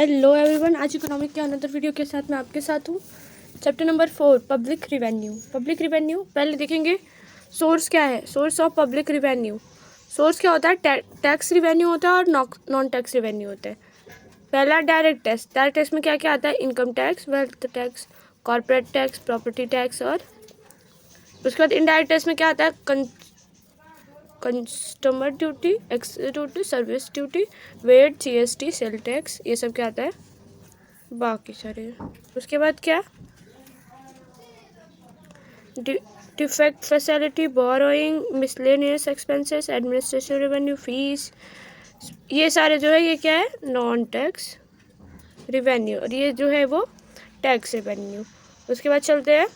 Hello everyone, आज economic के another video के साथ मैं आपके साथ हूँ। Chapter number 4 public revenue. Public revenue पहले देखेंगे सोर्स क्या है। Source of public revenue, source क्या होता है? टैक्स रिवेन्यू होता है और नॉन टैक्स रिवेन्यू होता है। पहला डायरेक्ट टैक्स। डायरेक्ट टैक्स में क्या क्या आता है? Income tax, wealth tax, corporate tax, property tax. और उसके बाद इनडायरेक्ट टैक्स में क्या आता है? Customer duty, excise duty, service duty, VAT, GST, sale tax, ये सब क्या आता है? बाकी सारे। उसके बाद क्या? Defect facility, borrowing, miscellaneous expenses, administration revenue, fees, ये सारे जो है ये क्या है? Non tax revenue. और ये जो है वो टैक्स रिवेन्यू। उसके बाद चलते हैं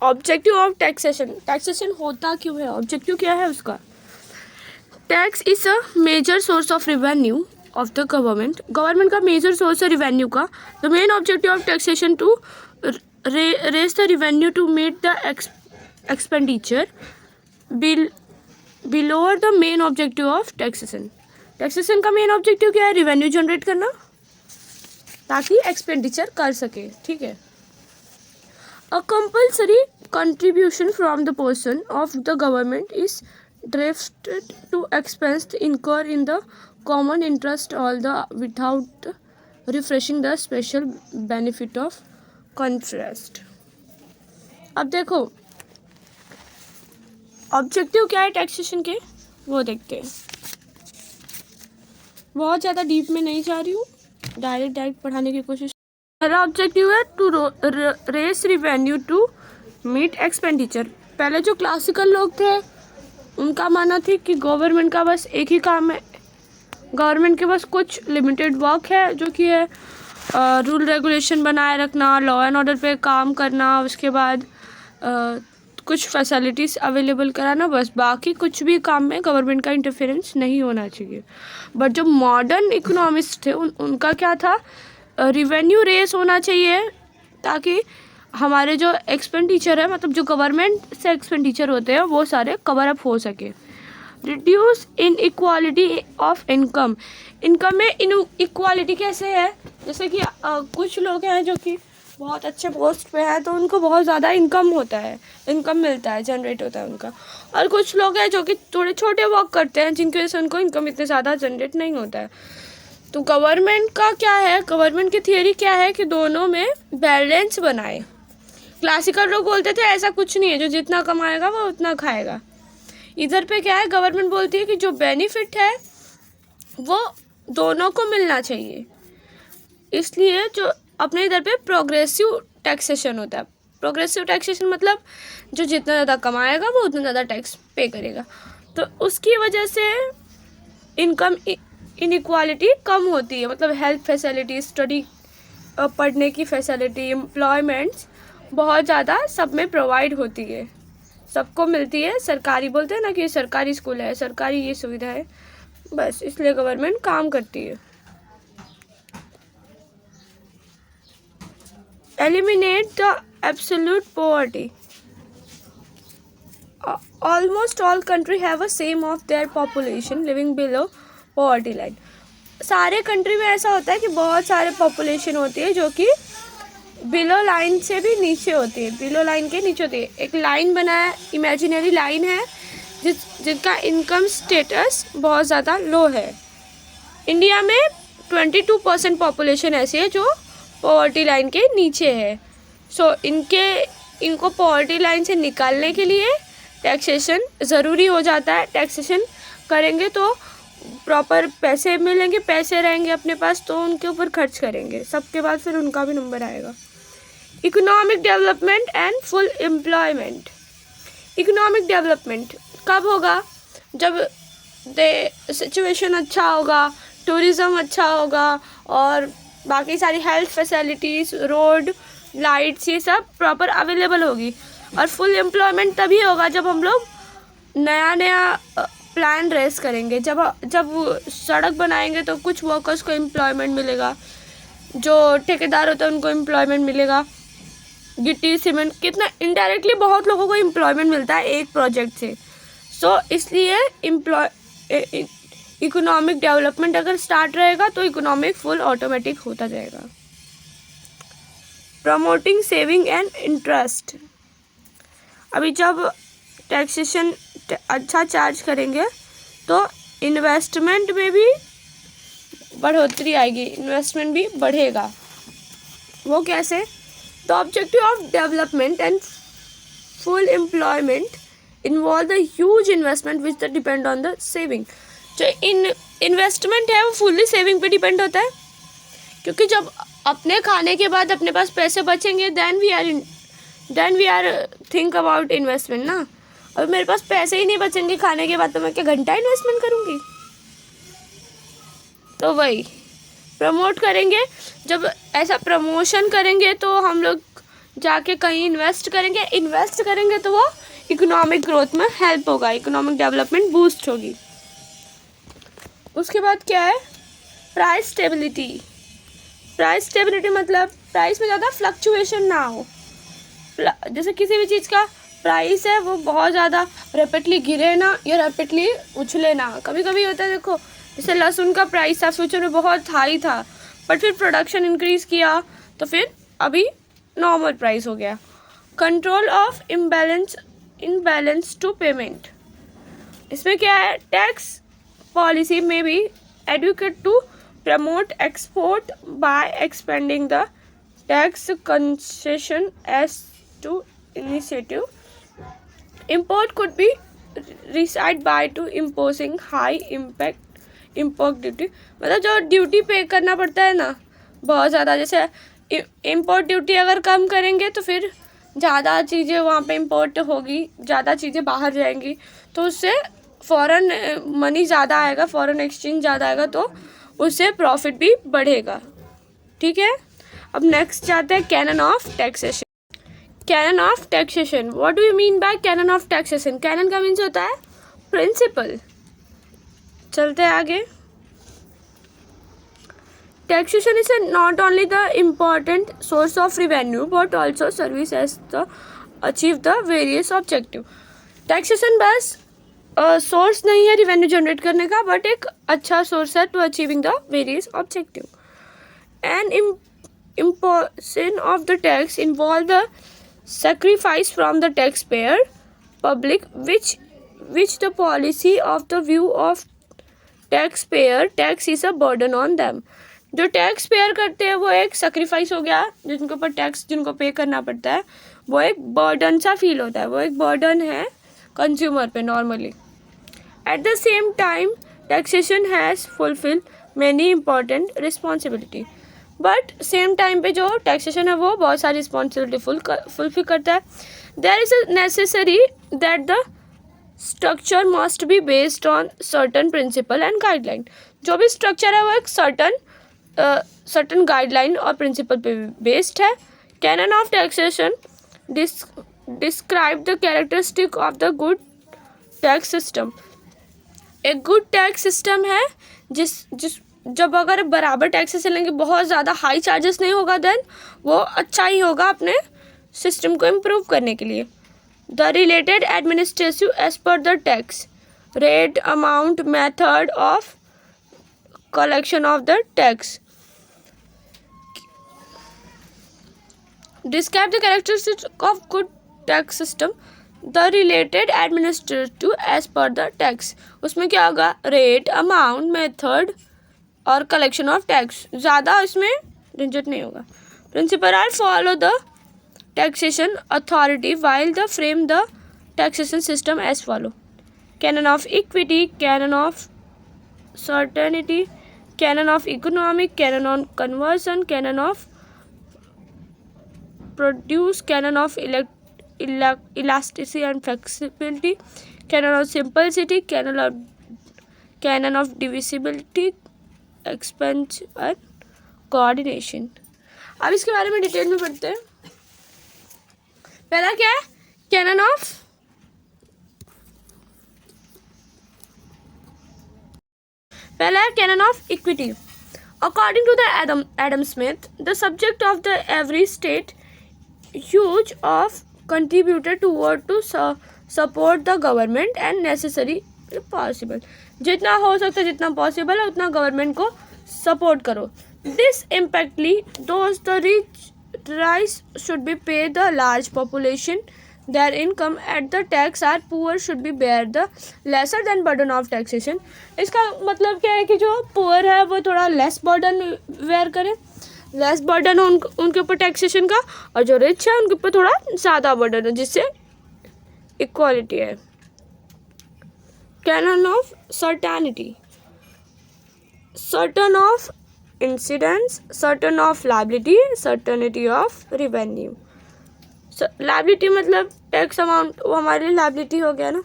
ऑब्जेक्टिव ऑफ टैक्सेशन। टैक्सेशन होता क्यों है? ऑब्जेक्टिव क्या है उसका? Tax is a major source of revenue of the government. Government का मेजर सोर्स है रिवेन्यू का। The main objective of taxation to raise the revenue to meet the expenditure below the main objective of taxation. Taxation का main objective क्या है? Revenue generate करना ताकि expenditure कर सके। ठीक है। A compulsory contribution from the person of the government is drafted to expense incur in the common interest all the without refreshing the special benefit of contrast। अब देखो ऑब्जेक्टिव क्या है टैक्सेशन के, वो देखते हैं। बहुत ज़्यादा डीप में नहीं जा रही हूँ, डायरेक्ट पढ़ाने की कोशिश। पहला ऑब्जेक्टिव है to raise revenue to meet expenditure. पहले जो क्लासिकल लोग थे उनका मानना थी कि गवर्नमेंट का बस एक ही काम है, गवर्नमेंट के बस कुछ लिमिटेड वर्क है जो कि है रूल रेगुलेशन बनाए रखना, लॉ एंड ऑर्डर पे काम करना, उसके बाद कुछ फैसिलिटीज़ अवेलेबल कराना, बस। बाकी कुछ भी काम में गवर्नमेंट का इंटरफेरेंस नहीं होना चाहिए। बट जो मॉडर्न इकोनॉमिस्ट थे उनका क्या था? रिवेन्यू रेस होना चाहिए ताकि हमारे जो एक्सपेंडिचर है, मतलब जो गवर्नमेंट से एक्सपेंडिचर होते हैं, वो सारे कवर अप हो सके। Reduce in equality of income. Income में इक्वालिटी कैसे है? जैसे कि कुछ लोग हैं जो कि बहुत अच्छे पोस्ट पे हैं तो उनको बहुत ज़्यादा इनकम होता है, इनकम मिलता है, जनरेट होता है उनका। और कुछ लोग हैं जो कि थोड़े छोटे वर्क करते हैं जिनकी वजह से उनको इनकम इतने ज़्यादा जनरेट नहीं होता है। तो गवर्नमेंट का क्या है? गवर्नमेंट की थियरी क्या है कि दोनों में बैलेंस बनाए। क्लासिकल लोग बोलते थे ऐसा कुछ नहीं है, जो जितना कमाएगा वो उतना खाएगा। इधर पे क्या है? गवर्नमेंट बोलती है कि जो बेनिफिट है वो दोनों को मिलना चाहिए। इसलिए जो अपने इधर पे प्रोग्रेसिव टैक्सेशन होता है। प्रोग्रेसिव टैक्सेशन मतलब जो जितना ज़्यादा कमाएगा वो उतना ज़्यादा टैक्स पे करेगा। तो उसकी वजह से इनकम इनइक्वालिटी कम होती है। मतलब हेल्थ फैसिलिटी, स्टडी पढ़ने की फैसिलिटी, एम्प्लॉयमेंट्स बहुत ज़्यादा सब में प्रोवाइड होती है, सबको मिलती है। सरकारी बोलते हैं ना कि सरकारी स्कूल है, सरकारी ये सुविधा है, बस इसलिए गवर्नमेंट काम करती है। Eliminate the absolute poverty. Almost all country have a same of their population living below poverty line. सारे कंट्री में ऐसा होता है कि बहुत सारे पॉपुलेशन होती है जो कि बिलो लाइन से भी नीचे होती है, बिलो लाइन के नीचे होती है। एक लाइन बनाया, इमेजिनरी लाइन है जिनका इनकम स्टेटस बहुत ज़्यादा लो है। इंडिया में 22% पॉपुलेशन ऐसी है जो पॉवर्टी लाइन के नीचे है। सो इनको पॉवर्टी लाइन से निकालने के लिए टैक्सेशन ज़रूरी हो जाता है। टैक्सेशन करेंगे तो प्रॉपर पैसे मिलेंगे, पैसे रहेंगे अपने पास तो उनके ऊपर खर्च करेंगे, सबके बाद फिर उनका भी नंबर आएगा। Economic development and full employment. Economic development कब होगा? जब सिचुएशन अच्छा होगा, टूरिज़्म अच्छा होगा और बाकी सारी हेल्थ फैसिलिटीज़, रोड, लाइट्स, ये सब प्रॉपर अवेलेबल होगी। और फुल एम्प्लॉयमेंट तभी होगा जब हम लोग नया नया प्लान रेस करेंगे। जब सड़क बनाएंगे तो कुछ वर्कर्स को एम्प्लॉयमेंट मिलेगा, जो ठेकेदार होता है उनको एम्प्लॉयमेंट मिलेगा। गिट्टी, सीमेंट, कितना इनडायरेक्टली बहुत लोगों को एम्प्लॉयमेंट मिलता है एक प्रोजेक्ट से। सो इसलिए इकोनॉमिक डेवलपमेंट अगर स्टार्ट रहेगा तो इकोनॉमिक फुल ऑटोमेटिक होता जाएगा। प्रमोटिंग सेविंग एंड इंटरेस्ट, अभी जब टैक्सेशन अच्छा चार्ज करेंगे तो इन्वेस्टमेंट में भी बढ़ोतरी आएगी, इन्वेस्टमेंट भी बढ़ेगा। वो कैसे? The objective of development and full employment involve the huge investment which the depend on the saving. जो इन्वेस्टमेंट है वो फुल्ली सेविंग पे डिपेंड होता है, क्योंकि जब अपने खाने के बाद अपने पास पैसे बचेंगे then we are think about investment ना। अब मेरे पास पैसे ही नहीं बचेंगे खाने के बाद तो मैं क्या घंटा इन्वेस्टमेंट करूँगी? तो वही प्रमोट करेंगे, जब ऐसा प्रमोशन करेंगे तो हम लोग जाके कहीं इन्वेस्ट करेंगे तो वो इकोनॉमिक ग्रोथ में हेल्प होगा, इकोनॉमिक डेवलपमेंट बूस्ट होगी। उसके बाद क्या है? Price stability. प्राइस स्टेबिलिटी मतलब प्राइस में ज़्यादा फ्लक्चुएशन ना हो। जैसे किसी भी चीज़ का प्राइस है वो बहुत ज़्यादा रैपिडली गिरे ना या रैपिडली उछले ना। कभी कभी होता है, देखो जैसे लहसुन का प्राइस था फ्यूचर में बहुत हाई था, बट फिर प्रोडक्शन इंक्रीज़ किया तो फिर अभी नॉर्मल प्राइस हो गया। Control of imbalance to payment, इसमें क्या है? टैक्स पॉलिसी में भी adequate to promote export by expending the tax concession as to initiative. Import could be reduced by to imposing high impact import duty, मतलब जो duty पे करना पड़ता है ना बहुत ज़्यादा, जैसे इम्पोर्ट ड्यूटी अगर कम करेंगे तो फिर ज़्यादा चीज़ें वहाँ पे इम्पोर्ट होगी, ज़्यादा चीज़ें बाहर जाएंगी तो उससे फॉरेन मनी ज़्यादा आएगा, फॉरेन एक्सचेंज ज़्यादा आएगा तो उससे प्रॉफिट भी बढ़ेगा। ठीक है, अब नेक्स्ट जाते हैं canon of taxation. Canon of taxation, what do you mean by canon of taxation? Canon का मीन्स होता है प्रिंसिपल। चलते हैं आगे। Taxation is not only the important source of revenue but also serves as the achieve the various objective. Taxation बस source नहीं है revenue generate करने का, बट एक अच्छा सोर्स है to achieving the various objective. And imposition of the tax involve the sacrifice from the taxpayer public which the policy of the view of taxpayer tax is a burden on them। जो tax payer करते हैं वो एक sacrifice हो गया, जिनके ऊपर tax जिनको पे करना पड़ता है वो एक बर्डन सा फील होता है, वो एक बर्डन है कंज्यूमर पे normally. At the same time taxation has fulfil many important responsibility, but same time पे जो टैक्सेशन है वो बहुत सारी रिस्पॉन्सिबिलिटी फुलफिल करता है। There is necessary that the structure must be based on certain principle and guideline. जो भी स्ट्रक्चर है वो एक सर्टन गाइडलाइन और प्रिंसिपल पे बेस्ड है। Canon of taxation describe the characteristic of the good tax system. एक गुड टैक्स सिस्टम है जिस जब अगर बराबर टैक्सेस लेंगे, बहुत ज़्यादा हाई चार्जेस नहीं होगा, देन वो अच्छा ही होगा अपने सिस्टम को इम्प्रूव करने के लिए। द रिलेटेड एडमिनिस्ट्रेटिव एज पर the tax rate amount method of collection of the tax। Describe the characteristics of good tax system। The related administrative as per the tax, उसमें क्या होगा? रेट, अमाउंट, मेथड और collection of tax. ज़्यादा इसमें झंझट नहीं होगा। Principle are follow the taxation authority while the frame the taxation system as follow. Canon of equity, canon of certainty, canon of economic, canon on conversion, canon of produce, canon of elasticity and flexibility, canon of simplicity, canon of divisibility, expense and coordination। अब इसके बारे में detail में पढ़ते हैं। पहला क्या है? canon of पहला है canon of equity. According to the Adam Smith, the subject of the every state huge of contributed toward to support the government and necessary possible, जितना हो सकता है, जितना पॉसिबल है उतना गवर्नमेंट को सपोर्ट करो. This impactly those the rich should be pay the large population their income at the tax are poor should be bear the lesser than burden of taxation. इसका मतलब क्या है कि जो पुअर है वो थोड़ा लेस बर्डन वेयर करे, लेस बर्डन हो उनके ऊपर टैक्सेशन का, और जो रिच है उनके ऊपर थोड़ा ज़्यादा बर्डन हो, जिससे इक्वालिटी है. Canon of certainty, certain of incidence, certain of liability, certainty of revenue. Liability मतलब टैक्स अमाउंट, वो हमारे लिए लायबिलिटी हो गया ना.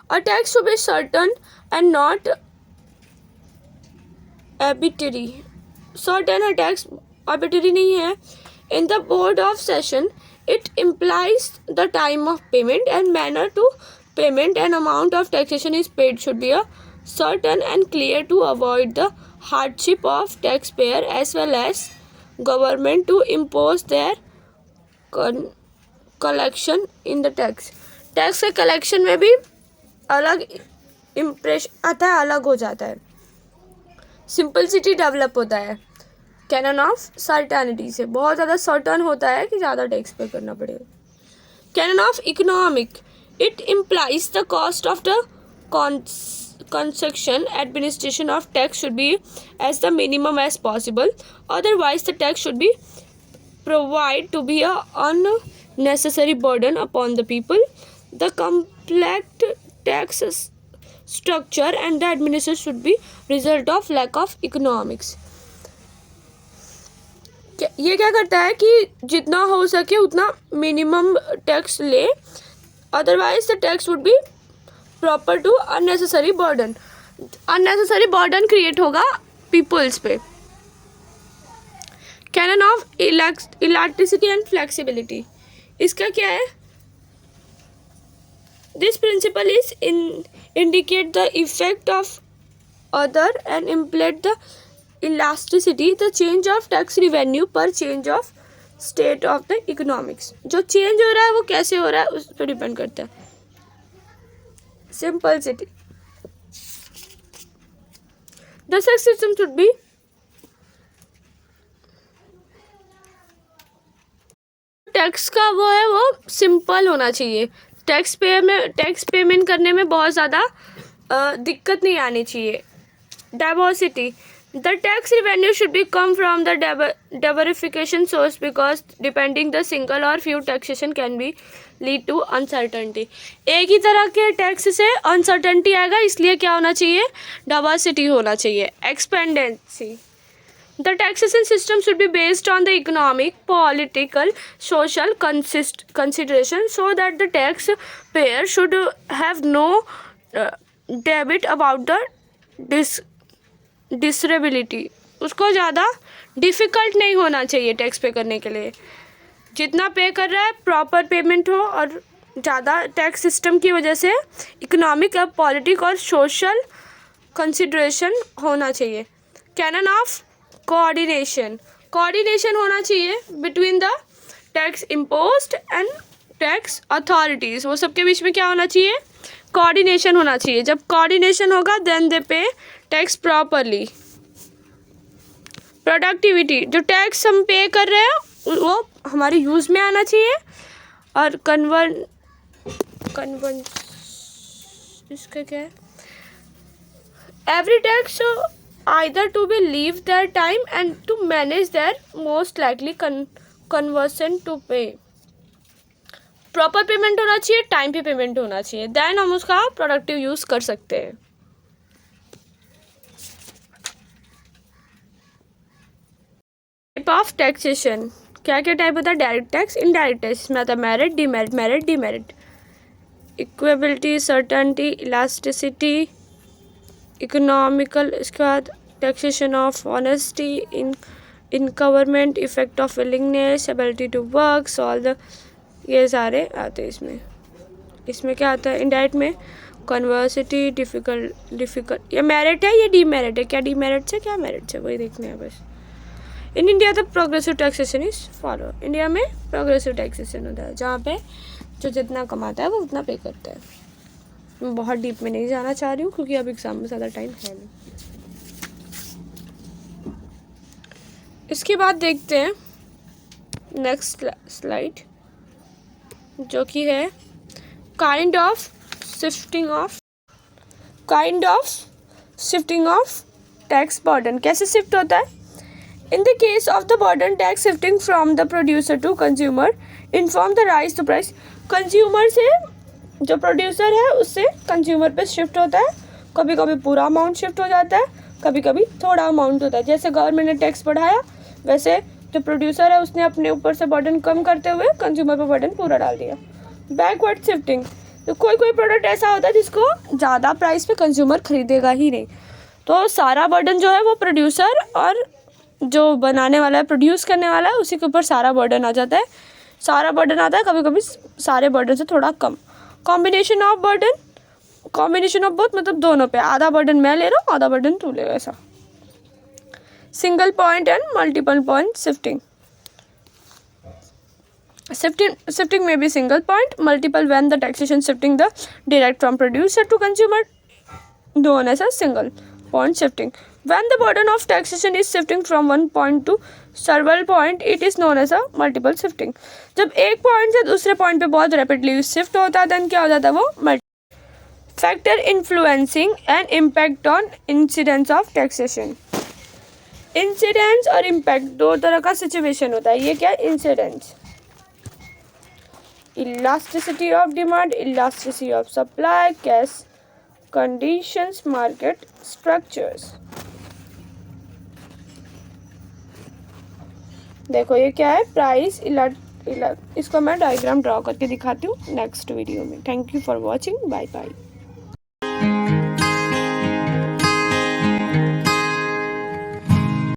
A tax to be certain and not arbitrary. Certain है टैक्स, arbitrary नहीं है. In the board of session it implies the time of payment and manner to payment and amount of taxation is paid should be a certain and clear to avoid the hardship of taxpayer as well as government to impose their collection in the tax. Tax के collection में भी अलग impression आता है, अलग हो जाता है, सिंपलिसिटी डेवलप होता है. कैनन ऑफ सर्टेनिटी से बहुत ज़्यादा सर्टन होता है कि ज़्यादा टैक्स पे करना पड़ेगा. Canon of economic, it implies the cost of the construction administration of tax should be as the minimum as possible, otherwise the tax should be provide to be a unnecessary burden upon the people. The complex tax structure and the administration should be result of lack of economics. ये क्या करता है कि जितना हो सके उतना minimum tax ले, otherwise the tax would be proper to unnecessary burden. Unnecessary burden create होगा पीपल्स पे. Canon of elasticity and flexibility, इसका क्या है? This principle is indicate the effect of other and इम्प्लेट the elasticity the change of tax revenue per change of state of the economics. जो change हो रहा है वो कैसे हो रहा है उस पर डिपेंड करता है. Simplicity, the tax system should be tax का वो है वो सिंपल होना चाहिए. टैक्स पेमेंट करने में बहुत ज़्यादा दिक्कत नहीं आनी चाहिए. Diversity, the tax revenue should be come from the diversification source because depending the single or few taxation can be lead to uncertainty. एक ही तरह के टैक्स से अनसर्टनटी आएगा, इसलिए क्या होना चाहिए? डाइवर्सिटी होना चाहिए. एक्सपेंडेंसी, the taxation system should be based on the economic, political, social consideration so that the taxpayer should have no debit about the disability. उसको ज़्यादा डिफ़िकल्ट नहीं होना चाहिए टैक्स पे करने के लिए. जितना पे कर रहा है प्रॉपर पेमेंट हो, और ज़्यादा टैक्स सिस्टम की वजह से इकोनॉमिक, पॉलिटिक और सोशल कंसिडरेशन होना चाहिए. कैनन ऑफ कोऑर्डिनेशन होना चाहिए between the tax imposed and tax authorities. वो सबके बीच में क्या होना चाहिए? कोऑर्डिनेशन होना चाहिए. जब कोऑर्डिनेशन होगा देन दे पे टैक्स प्रॉपरली. प्रोडक्टिविटी, जो टैक्स हम पे कर रहे हैं वो हमारे यूज़ में आना चाहिए. और इसका क्या है? Every tax either to be leave their time and to manage their most likely conversion to pay. Proper payment होना चाहिए, टाइम पे पेमेंट होना चाहिए, देन हम उसका प्रोडक्टिव यूज़ कर सकते हैं. टाइप ऑफ टैक्सेशन, क्या क्या टाइप होता है? डायरेक्ट टैक्स, इनडायरेक्ट टैक्स में आता है merit, demerit. Equability, certainty, elasticity, economical, इसके बाद taxation of honesty, in government, effect of willingness, ability to work, solve, ये सारे आते हैं इसमें. इसमें क्या आता है? इनडायरेक्ट में कन्वर्सिटी, डिफिकल्ट. ये मेरिट है, ये डीमेरिट है. क्या डीमेरिट है, क्या मेरिट है, वही देखना है बस. In India the progressive taxation is follow. India में प्रोग्रेसिव टैक्सेशन होता है, जहाँ पे जो जितना कमाता है वो उतना पे करता है. मैं बहुत डीप में नहीं जाना चाह रही हूँ क्योंकि अब एग्ज़ाम में ज़्यादा टाइम है नहीं। इसके बाद देखते हैं नेक्स्ट स्लाइड, जो कि है kind of shifting of tax burden. कैसे शिफ्ट होता है? In the case of the burden tax shifting from the producer to consumer inform the rise to price. Consumer से, जो प्रोड्यूसर है उससे कंज्यूमर पे शिफ्ट होता है। कभी कभी पूरा अमाउंट शिफ्ट हो जाता है, कभी कभी थोड़ा अमाउंट होता है। जैसे गवर्नमेंट ने टैक्स बढ़ाया, वैसे जो प्रोड्यूसर है उसने अपने ऊपर से बर्डन कम करते हुए कंज्यूमर पे बर्डन पूरा डाल दिया। बैकवर्ड शिफ्टिंग, तो कोई प्रोडक्ट ऐसा होता है जिसको ज़्यादा प्राइस पे कंज्यूमर खरीदेगा ही नहीं, तो सारा बर्डन जो है वो प्रोड्यूसर और जो बनाने वाला है, प्रोड्यूस करने वाला है, उसी के ऊपर सारा बर्डन आ जाता है। सारा बर्डन आता है, कभी कभी सारे बर्डन से थोड़ा कम। कॉम्बिनेशन ऑफ बोथ, मतलब दोनों पे, आधा बर्डन मैं ले रहा हूँ, आधा बर्डन तू ले, ऐसा। Single point and multiple point shifting may be single point, multiple when the taxation shifting the direct from producer to consumer, known as a single point shifting. When the burden of taxation is shifting from one point to several point, it is known as a multiple shifting. जब एक point से दूसरे point पे बहुत rapidly shift होता है, then क्या हो जाता है वो factor influencing and impact on incidence of taxation. Incidence और इम्पैक्ट दो तरह का सिचुएशन होता है। ये क्या है? Incidence, elasticity of demand, elasticity of supply, cash conditions, market structures। देखो ये क्या है? प्राइस इसको मैं डायग्राम ड्रॉ करके दिखाती हूँ नेक्स्ट वीडियो में। Thank you for watching, bye bye.